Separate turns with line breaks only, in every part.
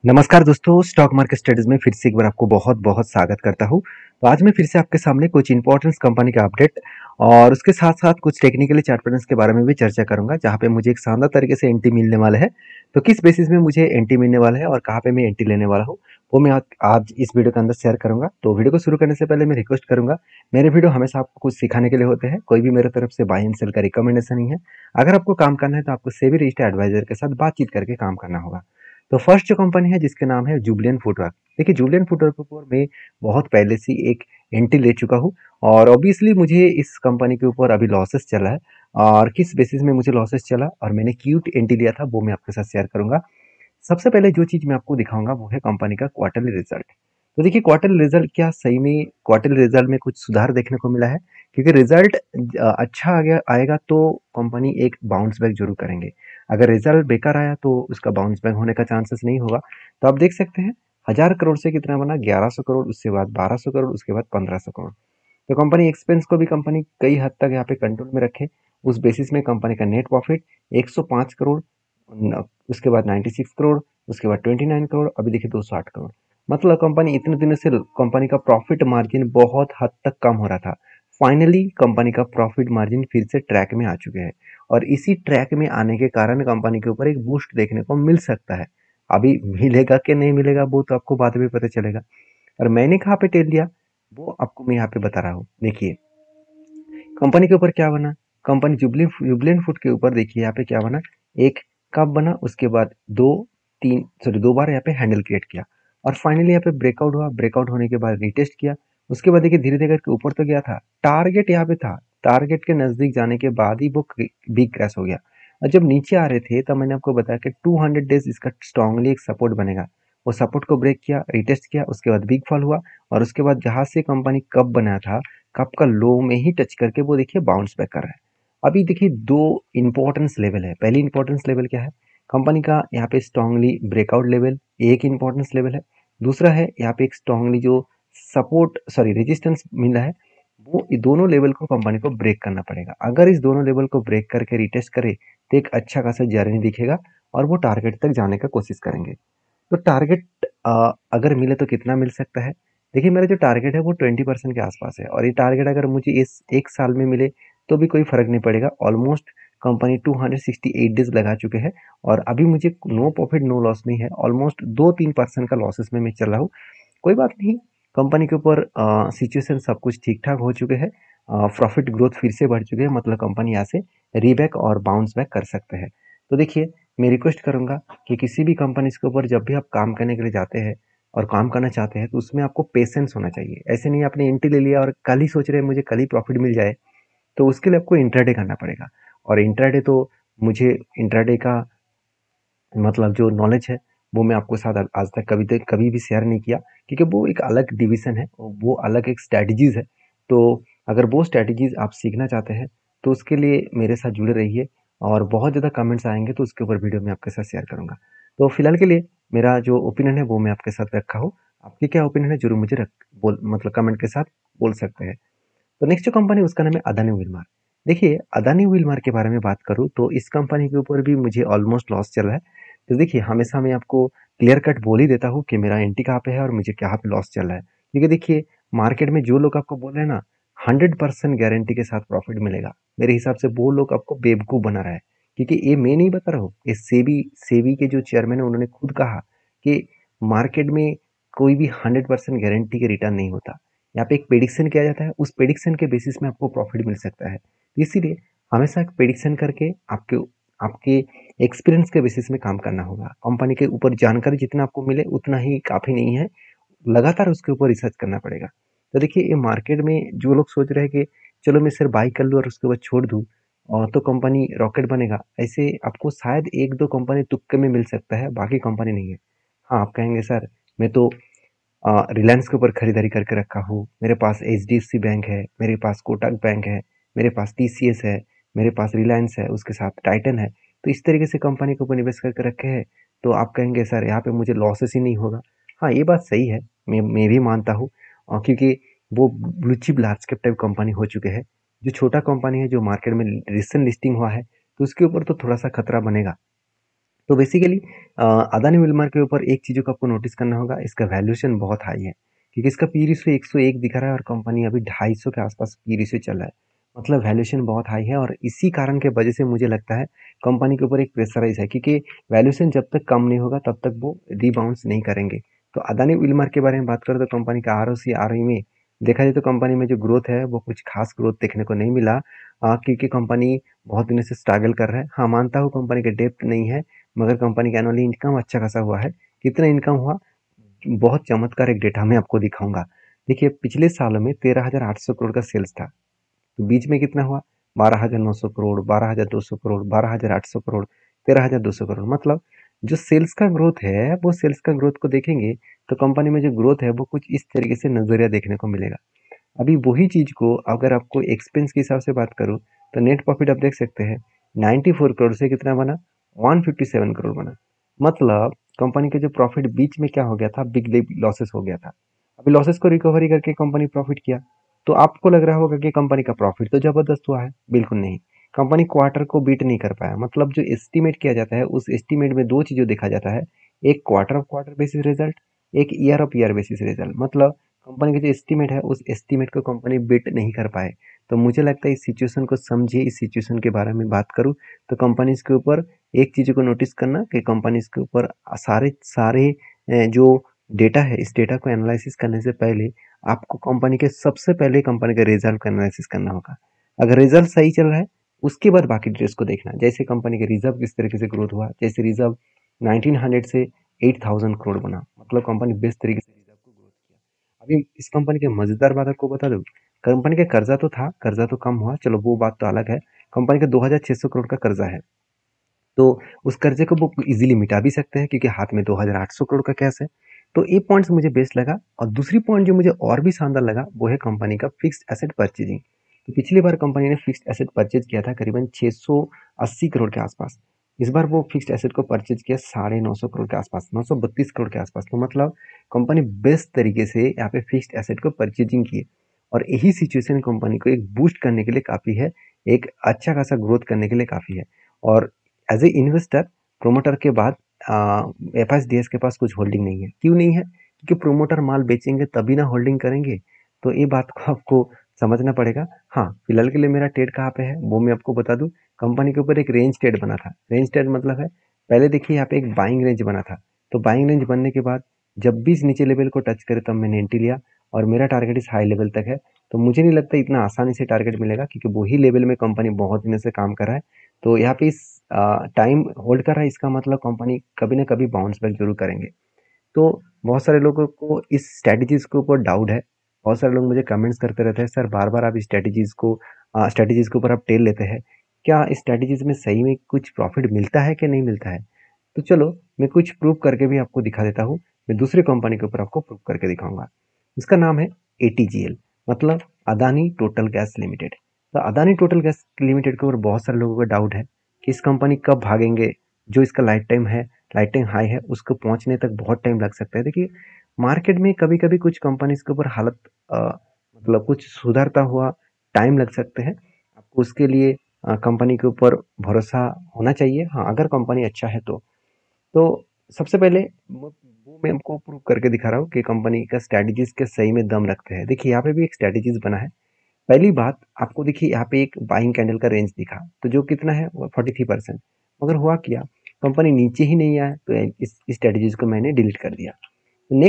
नमस्कार दोस्तों, stock market studies में फिर से एक बार आपको बहुत बहुत स्वागत करता हूं। तो आज मैं फिर से आपके सामने कुछ इंपॉर्टेंट कंपनी का अपडेट और उसके साथ साथ कुछ टेक्निकली चार्ट पैटर्न्स के बारे में भी चर्चा करूंगा, जहां पे मुझे एक शानदार तरीके से एंट्री मिलने वाला है। तो किस बेसिस में मुझे एंट्री मिलने वाला है और कहाँ पे मैं एंट्री लेने वाला हूँ, वो मैं आज इस वीडियो के अंदर शेयर करूंगा। तो वीडियो को शुरू करने से पहले मैं रिक्वेस्ट करूंगा, मेरे वीडियो हमेशा आपको कुछ सिखाने के लिए होते हैं, कोई भी मेरे तरफ से बाय एंड सेल का रिकमेंडेशन नहीं है। अगर आपको काम करना है तो आपको सेबी रजिस्टर्ड एडवाइजर के साथ बातचीत करके काम करना होगा। तो फर्स्ट जो कंपनी है जिसके नाम है जुबलियन फुटवर्क। देखिए, जुबलियन फुटवर्क के ऊपर मैं बहुत पहले से एक एंट्री ले चुका हूँ और ऑब्वियसली मुझे इस कंपनी के ऊपर अभी लॉसेस चला है। और किस बेसिस में मुझे लॉसेस चला और मैंने क्यूट एंट्री लिया था, वो मैं आपके साथ शेयर करूंगा। सबसे पहले जो चीज मैं आपको दिखाऊंगा वो है कंपनी का क्वार्टरली रिजल्ट। तो देखिए, क्वार्टरली रिजल्ट क्या सही में क्वार्टरली रिजल्ट में कुछ सुधार देखने को मिला है, क्योंकि रिजल्ट अच्छा आ गया आएगा तो कंपनी एक बाउंस बैक जरूर करेंगे। अगर रिजल्ट बेकार आया तो उसका बाउंस बैक होने का चांसेस नहीं होगा। तो आप देख सकते हैं, 1000 करोड़ से कितना बना, 1100 करोड़, उसके बाद 1200 करोड़, उसके बाद 1500 करोड़। तो कंपनी एक्सपेंस को भी कंपनी कई हद तक यहाँ पे कंट्रोल में रखे। उस बेसिस में कंपनी का नेट प्रॉफिट 105 करोड़, उसके बाद 96 करोड़, उसके बाद 29 करोड़, अभी देखिए 208 करोड़। मतलब कंपनी इतने दिनों से कंपनी का प्रॉफिट मार्जिन बहुत हद तक कम हो रहा था। फाइनली कंपनी का प्रॉफिट मार्जिन फिर से ट्रैक में आ चुके हैं और इसी ट्रैक में आने के कारण कंपनी के ऊपर एक बूस्ट देखने को मिल सकता है। अभी मिलेगा कि नहीं मिलेगा वो तो आपको बाद में पता चलेगा। और मैंने कहाँ पे टेल दिया वो आपको मैं यहाँ पे बता रहा हूँ। देखिए, कंपनी के ऊपर क्या बना, कंपनी जुबलिन फूड के ऊपर देखिए यहाँ पे क्या बना, एक कप बना, उसके बाद दो बार यहाँ पे हैंडल क्रिएट किया और फाइनली यहाँ पे ब्रेकआउट हुआ। ब्रेकआउट होने के बाद रिटेस्ट किया, उसके बाद देखिए धीरे धीरे करके ऊपर तो गया था, टारगेट यहाँ पे था, टारगेट के नजदीक जाने के बाद ही वो बिग क्रैश हो गया। और जब नीचे आ रहे थे तब मैंने आपको बताया कि 200 डेज इसका स्ट्रांगली एक सपोर्ट बनेगा। वो सपोर्ट को ब्रेक किया, रिटेस्ट किया, उसके बाद बिग फॉल हुआ और उसके बाद जहां से कंपनी कप बनाया था, कप का लो में ही टच करके वो देखिए बाउंस बैक कर रहा है। अभी देखिए दो इंपॉर्टेंस लेवल है। पहली इंपॉर्टेंस लेवल क्या है, कंपनी का यहाँ पे स्ट्रांगली ब्रेकआउट लेवल एक इंपॉर्टेंस लेवल है। दूसरा है यहाँ पे एक स्ट्रांगली जो सपोर्ट सॉरी रेजिस्टेंस मिला है, वो दोनों लेवल को कंपनी को ब्रेक करना पड़ेगा। अगर इस दोनों लेवल को ब्रेक करके रिटेस्ट करे तो एक अच्छा खासा जर्नी दिखेगा और वो टारगेट तक जाने का कोशिश करेंगे। तो टारगेट अगर मिले तो कितना मिल सकता है, देखिए मेरा जो टारगेट है वो 20% के आसपास है और ये टारगेट अगर मुझे इस एक साल में मिले तो भी कोई फर्क नहीं पड़ेगा। ऑलमोस्ट कंपनी 268 डेज लगा चुके हैं और अभी मुझे नो प्रॉफिट नो लॉस में है। ऑलमोस्ट 2-3% का लॉसेस में मैं चल रहा हूँ। कोई बात नहीं, कंपनी के ऊपर सिचुएशन सब कुछ ठीक ठाक हो चुके हैं। प्रॉफिट ग्रोथ फिर से बढ़ चुके हैं, मतलब कंपनी यहाँ से रीबैक और बाउंस बैक कर सकते हैं। तो देखिए, मैं रिक्वेस्ट करूंगा कि किसी भी कंपनी के ऊपर जब भी आप काम करने के लिए जाते हैं और काम करना चाहते हैं तो उसमें आपको पेशेंस होना चाहिए। ऐसे नहीं आपने एंट्री ले लिया और कल ही सोच रहे हैं मुझे कल ही प्रॉफिट मिल जाए, तो उसके लिए आपको इंट्राडे करना पड़ेगा। और इंट्राडे तो मुझे इंट्राडे का मतलब जो नॉलेज है वो मैं आपको साथ आज तक कभी भी शेयर नहीं किया, क्योंकि वो एक अलग डिवीजन है, वो अलग एक स्ट्रैटेजीज है। तो अगर वो स्ट्रैटेजीज आप सीखना चाहते हैं तो उसके लिए मेरे साथ जुड़े रहिए और बहुत ज़्यादा कमेंट्स आएंगे तो उसके ऊपर वीडियो मैं आपके साथ शेयर करूंगा। तो फिलहाल के लिए मेरा जो ओपिनियन है वो मैं आपके साथ रखा हूँ। आपके क्या ओपिनियन है जरूर मुझे मतलब कमेंट के साथ बोल सकते हैं। तो नेक्स्ट जो कंपनी उसका नाम है अदानी विलमार। देखिए, अदानी विलमार के बारे में बात करूं तो इस कंपनी के ऊपर भी मुझे ऑलमोस्ट लॉस चल रहा है। तो देखिए, हमेशा मैं आपको क्लियर कट बोल ही देता हूँ कि मेरा एंट्री कहाँ पे है और मुझे कहाँ पे लॉस चल रहा है, क्योंकि देखिए मार्केट में जो लोग आपको बोल रहे हैं ना 100% गारंटी के साथ प्रॉफिट मिलेगा, मेरे हिसाब से वो लोग आपको बेवकूफ़ बना रहा है। क्योंकि ये मैं नहीं बता रहा हूँ, ये सेबी सेबी के जो चेयरमैन है उन्होंने खुद कहा कि मार्केट में कोई भी 100% गारंटी के रिटर्न नहीं होता। यहाँ पे एक प्रेडिक्शन किया जाता है, उस प्रेडिक्शन के बेसिस में आपको प्रॉफिट मिल सकता है। तो इसीलिए हमेशा एक प्रेडिक्शन करके आपके आपके एक्सपीरियंस के बेसिस में काम करना होगा। कंपनी के ऊपर जानकारी जितना आपको मिले उतना ही काफ़ी नहीं है, लगातार उसके ऊपर रिसर्च करना पड़ेगा। तो देखिए, ये मार्केट में जो लोग सोच रहे हैं कि चलो मैं सिर्फ बाई कर लूँ और उसके बाद छोड़ दूँ और तो कंपनी रॉकेट बनेगा, ऐसे आपको शायद एक दो कंपनी तुक्के में मिल सकता है, बाकी कंपनी नहीं है। हाँ, आप कहेंगे सर मैं तो रिलायंस के ऊपर खरीदारी करके रखा हूँ, मेरे पास एचडीएफसी बैंक है, मेरे पास कोटक बैंक है, मेरे पास टीसीएस है, मेरे पास रिलायंस है, उसके साथ टाइटन है। तो इस तरीके से कंपनी के ऊपर निवेश करके रखे हैं। तो आप कहेंगे सर यहाँ पे मुझे लॉसेस ही नहीं होगा। हाँ, ये बात सही है, मैं भी मानता हूँ। क्योंकि वो blue chip large cap type company हो चुके हैं। जो छोटा कंपनी है जो मार्केट में रिसेंट लिस्टिंग हुआ है तो उसके ऊपर तो थोड़ा सा खतरा बनेगा। तो बेसिकली अदानी विल्मर के ऊपर एक चीज़ को आपको नोटिस करना होगा, इसका वैल्यूएशन बहुत हाई है क्योंकि इसका पी रेशियो 101 दिखा रहा है और कंपनी अभी 250 के आसपास पी रेशियो चल रहा है। मतलब वैल्यूएशन बहुत हाई है और इसी कारण के वजह से मुझे लगता है कंपनी के ऊपर एक प्रेशराइज है क्योंकि वैल्यूएशन जब तक कम नहीं होगा तब तक वो रीबाउंस नहीं करेंगे। तो अदानी विल्मर के बारे में बात करें तो कंपनी का आरओसी आरओई में देखा जाए तो कंपनी में जो ग्रोथ है वो कुछ खास ग्रोथ देखने को नहीं मिला, क्योंकि कंपनी बहुत दिनों से स्ट्रगल कर रहा है। हाँ, मानता हूँ कंपनी का डेप्थ नहीं है, मगर कंपनी का एनुअली इनकम अच्छा खासा हुआ है। कितना इनकम हुआ, बहुत चमत्कार एक डेटा मैं आपको दिखाऊंगा। देखिए पिछले साल में 13,800 करोड़ का सेल्स था, तो बीच में कितना हुआ, 12,900 करोड़, 12,200 करोड़, 12,800 करोड़, 13,200 करोड़। मतलब जो सेल्स का ग्रोथ है वो सेल्स का ग्रोथ को देखेंगे तो कंपनी में जो ग्रोथ है वो कुछ इस तरीके से नजरिया देखने को मिलेगा। अभी वही चीज को अगर आपको एक्सपेंस के हिसाब से बात करूँ तो नेट प्रॉफिट आप देख सकते हैं 94 करोड़ से कितना बना, 157 करोड़ बना। मतलब कंपनी के जो प्रॉफिट बीच में क्या हो गया था, बिग लॉसेस हो गया था। अभी लॉसेस को रिकवरी करके कंपनी प्रॉफिट किया, तो आपको लग रहा होगा कि कंपनी का प्रॉफिट तो जबरदस्त हुआ है। बिल्कुल नहीं, कंपनी क्वार्टर को बीट नहीं कर पाया। मतलब जो एस्टिमेट किया जाता है उस एस्टिमेट में दो चीजों देखा जाता है, एक quarter of quarter basis result, एक year of year basis result. मतलब कंपनी का जो एस्टीमेट है उस एस्टीमेट को कंपनी बिट नहीं कर पाए। तो मुझे लगता है इस सिचुएशन को समझिए, इस सिचुएशन के बारे में बात करूँ तो कंपनीज के ऊपर एक चीज़ को नोटिस करना कि कंपनीज के ऊपर सारे सारे जो डेटा है इस डेटा को एनालिसिस करने से पहले आपको कंपनी के सबसे पहले कंपनी का रिजल्ट का एनालिसिस करना होगा। अगर रिजल्ट सही चल रहा है उसके बाद बाकी डिटेल्स को देखना, जैसे कंपनी के रिजर्व किस तरीके से ग्रोथ हुआ। जैसे रिजर्व 1900 से 8,000 करोड़ बना, मतलब कंपनी बेस्ट तरीके से रिजर्व को ग्रोथ किया। अभी इस कंपनी के मजेदार बात आपको बता दूं, कंपनी का कर्जा तो था, कर्जा तो कम हुआ, चलो वो बात तो अलग है। कंपनी का 2,600 करोड़ का कर्जा है, तो उस कर्जे को वो इजीली मिटा भी सकते हैं क्योंकि हाथ में 2,800 करोड़ का कैश है। तो ये पॉइंट्स मुझे बेस्ट लगा। और दूसरी पॉइंट जो मुझे और भी शानदार लगा वो है कंपनी का फिक्स्ड एसेट परचेजिंग। तो पिछली बार कंपनी ने फिक्स्ड एसेट परचेज किया था करीबन 680 करोड़ के आसपास। इस बार वो फिक्स्ड एसेट को परचेज किया 950 करोड़ के आसपास, 932 करोड़ के आसपास। तो मतलब कंपनी बेस्ट तरीके से यहाँ पे फिक्स्ड एसेट को परचेजिंग की है और यही सिचुएशन कंपनी को एक बूस्ट करने के लिए काफ़ी है, एक अच्छा खासा ग्रोथ करने के लिए काफ़ी है। और एज ए इन्वेस्टर प्रोमोटर के बाद एफएसडीएस के पास कुछ होल्डिंग नहीं है। क्यों नहीं है? क्योंकि प्रोमोटर माल बेचेंगे तभी ना होल्डिंग करेंगे। तो ये बात को आपको समझना पड़ेगा। हाँ, फिलहाल के लिए मेरा ट्रेड कहाँ पे है वो मैं आपको बता दूं। कंपनी के ऊपर एक रेंज ट्रेड बना था। रेंज ट्रेड मतलब है, पहले देखिए यहाँ पे एक बाइंग रेंज बना था। तो बाइंग रेंज बनने के बाद जब भी इस नीचे लेवल को टच करे तब मैंने एंट्री लिया और मेरा टारगेट इस हाई लेवल तक है। तो मुझे नहीं लगता इतना आसानी से टारगेट मिलेगा क्योंकि वही लेवल में कंपनी बहुत दिनों से काम कर रहा है। तो यहाँ पे इस टाइम होल्ड कर रहा है, इसका मतलब कंपनी कभी ना कभी बाउंस बैक जरूर करेंगे। तो बहुत सारे लोगों को इस स्ट्रेटजीज के ऊपर डाउट है। बहुत सारे लोग मुझे कमेंट्स करते रहते हैं, सर बार बार आप स्ट्रेटजीज के ऊपर आप टेल लेते हैं, क्या इस स्ट्रेटजीज में सही में कुछ प्रॉफिट मिलता है कि नहीं मिलता है? तो चलो मैं कुछ प्रूव करके भी आपको दिखा देता हूँ। मैं दूसरी कंपनी के ऊपर आपको प्रूव करके दिखाऊंगा। इसका नाम है एटीजीएल, मतलब अदानी टोटल गैस लिमिटेड। तो अदानी टोटल गैस लिमिटेड के ऊपर बहुत सारे लोगों का डाउट है कि इस कंपनी कब भागेंगे, जो इसका लाइफ टाइम है, लाइफ टाइम हाई है, उसको पहुंचने तक बहुत टाइम लग सकता है। देखिए मार्केट में कभी कभी कुछ कंपनीज के ऊपर हालत मतलब कुछ सुधरता हुआ टाइम लग सकते हैं। आपको उसके लिए कंपनी के ऊपर भरोसा होना चाहिए। हाँ, अगर कंपनी अच्छा है तो सबसे पहले वो मैं आपको प्रूव करके दिखा रहा हूँ कि कंपनी का स्ट्रेटजीज के सही में दम रखते हैं। देखिए यहाँ पे भी एक स्ट्रेटजीज बना है। पहली बात आपको देखिए यहाँ पे एक बाइंग कैंडल का रेंज दिखा, तो जो कितना है वो 43%। मगर हुआ क्या, कंपनी नीचे ही नहीं आया, तो इस स्ट्रेटजीज को मैंने डिलीट कर दिया। तो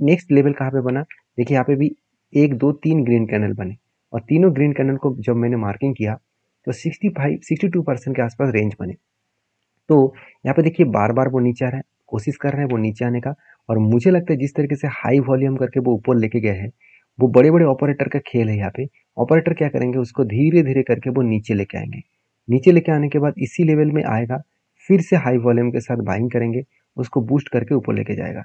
नेक्स्ट लेवल कहाँ पे बना, देखिए यहाँ पे भी एक दो तीन ग्रीन कैंडल बने और तीनों ग्रीन कैंडल को जब मैंने मार्किंग किया तो 62% के आसपास रेंज बने। तो यहाँ पे देखिए बार बार वो नीचे आ रहा है, कोशिश कर रहे हैं वो नीचे आने का। और मुझे लगता है जिस तरीके से हाई वॉल्यूम करके वो ऊपर लेके गए हैं, वो बड़े बड़े ऑपरेटर का खेल है। यहाँ पे ऑपरेटर क्या करेंगे, उसको धीरे धीरे करके वो नीचे लेके आएंगे। नीचे लेके आने के बाद इसी लेवल में आएगा, फिर से हाई वॉल्यूम के साथ बाइंग करेंगे, उसको बूस्ट करके ऊपर लेके जाएगा।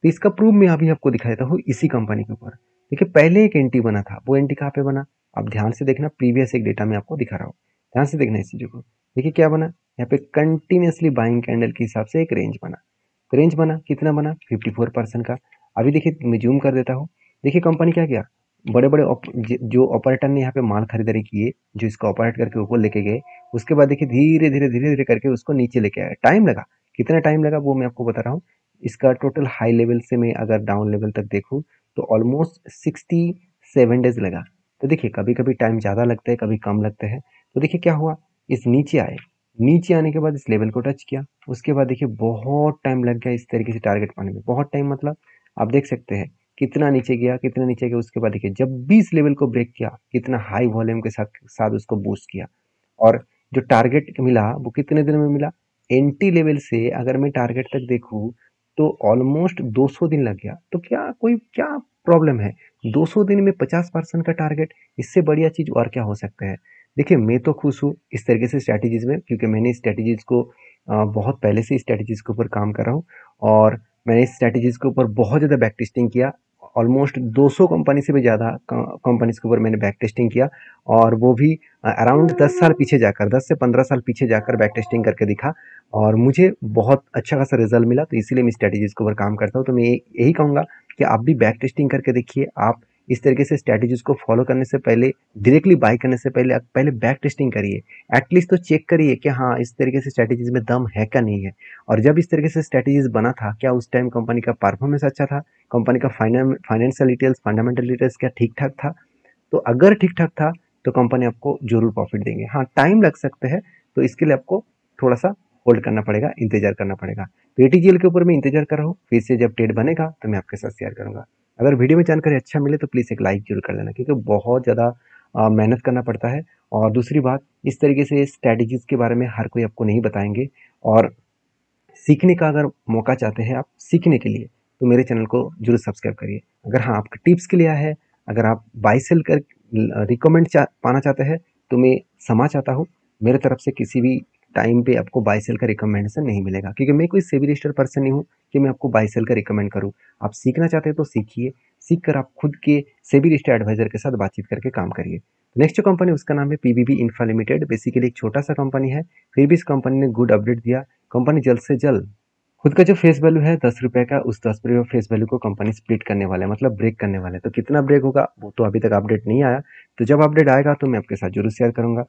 तो इसका प्रूफ मैं अभी आपको दिखा देता हूँ इसी कंपनी के ऊपर। देखिए पहले एक एंटी बना था, वो एंटी कहाँ पे बना, आप ध्यान से देखना, प्रीवियस एक डेटा में आपको दिखा रहा हूँ, ध्यान से देखना इस चीजों को। देखिए क्या बना, यहाँ पे कंटिन्यूसली बाइंग कैंडल के हिसाब से एक रेंज बना। रेंज बना कितना बना, 54% का। अभी देखिए मैं जूम कर देता हूँ। देखिए कंपनी क्या किया, बड़े बड़े जो ऑपरेटर ने यहाँ पे माल खरीदारी किए, जो इसको ऑपरेट करके ऊपर लेके गए, उसके बाद देखिए धीरे धीरे करके उसको नीचे लेके आया। टाइम लगा कितना टाइम लगा वो मैं आपको बता रहा हूँ। इसका टोटल हाई लेवल से मैं अगर डाउन लेवल तक देखूँ तो ऑलमोस्ट 67 डेज लगा। तो देखिए कभी कभी टाइम ज़्यादा लगता है, कभी कम लगता है। तो देखिए क्या हुआ, इस नीचे आए, नीचे आने के बाद इस लेवल को टच किया, उसके बाद देखिए बहुत टाइम लग गया इस तरीके से टारगेट पाने में। बहुत टाइम मतलब आप देख सकते हैं कितना नीचे गया, कितना नीचे गया। उसके बाद देखिए जब भी इस लेवल को ब्रेक किया, कितना हाई वॉल्यूम के साथ साथ उसको बूस्ट किया। और जो टारगेट मिला वो कितने दिन में मिला, एंटी लेवल से अगर मैं टारगेट तक देखूं तो ऑलमोस्ट 200 दिन लग गया। तो क्या प्रॉब्लम है, 200 दिन में 50% का टारगेट, इससे बढ़िया चीज और क्या हो सकता है। देखिए मैं तो खुश हूँ इस तरीके से स्ट्रैटेजीज में, क्योंकि मैंने स्ट्रैटेजीज को बहुत पहले से स्ट्रैटेजीज के ऊपर काम कर रहा हूँ। और मैंने इस स्ट्रैटेजीज के ऊपर बहुत ज़्यादा बैक टेस्टिंग किया। ऑलमोस्ट 200 कंपनी से भी ज़्यादा कंपनीज के ऊपर मैंने बैक टेस्टिंग किया, और वो भी अराउंड 10 साल पीछे जाकर, 10 से 15 साल पीछे जाकर बैक टेस्टिंग करके दिखा। और मुझे बहुत अच्छा खासा रिजल्ट मिला। तो इसीलिए मैं स्ट्रैटेजीज के ऊपर काम करता हूँ। तो मैं यही कहूँगा कि आप भी बैक टेस्टिंग करके देखिए। आप इस तरीके से स्ट्रैटेजीज को फॉलो करने से पहले, डायरेक्टली बाय करने से पहले आप पहले बैक टेस्टिंग करिए। एटलीस्ट तो चेक करिए कि हाँ इस तरीके से स्ट्रैटेजीज में दम है क्या नहीं है। और जब इस तरीके से स्ट्रैटेजीज बना था, क्या उस टाइम कंपनी का परफॉर्मेंस अच्छा था, कंपनी का फाइनेंशियल डिटेल्स, फंडामेंटल डिटेल्स क्या ठीक ठाक था। तो अगर ठीक ठाक था तो कंपनी आपको जरूर प्रॉफिट देंगे। हाँ टाइम लग सकता है, तो इसके लिए आपको थोड़ा सा होल्ड करना पड़ेगा, इंतजार करना पड़ेगा। तो एटीजीएल के ऊपर मैं इंतजार कर रहा हूँ, फिर से जब ट्रेड बनेगा तो मैं आपके साथ शेयर करूंगा। अगर वीडियो में जानकारी अच्छा मिले तो प्लीज़ एक लाइक जरूर कर लेना, क्योंकि बहुत ज़्यादा मेहनत करना पड़ता है। और दूसरी बात, इस तरीके से स्ट्रैटेजीज के बारे में हर कोई आपको नहीं बताएंगे। और सीखने का अगर मौका चाहते हैं आप सीखने के लिए, तो मेरे चैनल को जरूर सब्सक्राइब करिए। अगर हाँ आपके टिप्स के लिए है, अगर आप बाई सेल कर रिकमेंड पाना चाहते हैं, तो मैं क्षमा चाहता हूँ। मेरे तरफ से किसी भी टाइम पे आपको बाई सेल का रिकमेंडेशन नहीं मिलेगा, क्योंकि मैं कोई सेबी रजिस्टर्ड पर्सन नहीं हूँ कि मैं आपको बाई सेल का रिकमेंड करूँ। आप सीखना चाहते हैं तो सीखिए, सीख कर आप खुद के सेबी रजिस्टर्ड एडवाइजर के साथ बातचीत करके काम करिए। नेक्स्ट जो कंपनी उसका नाम है पीबीबी इंफ्रा लिमिटेड। बेसिकली एक छोटा सा कंपनी है, फिर भी इस कंपनी ने गुड अपडेट दिया। कंपनी जल्द से जल्द खुद का जो फेस वैल्यू है 10 रुपए का, उस 10 रुपए फेस वैल्यू को कंपनी स्प्लिट करने वाला है, मतलब ब्रेक करने वाला है। तो कितना ब्रेक होगा वो तो अभी तक अपडेट नहीं आया। तो जब अपडेट आएगा तो मैं आपके साथ जरूर शेयर करूंगा।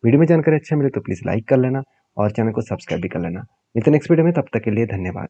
वीडियो में जानकारी अच्छा मिले तो प्लीज़ लाइक कर लेना और चैनल को सब्सक्राइब भी कर लेना। मिलते हैं नेक्स्ट वीडियो में, तब तक के लिए धन्यवाद।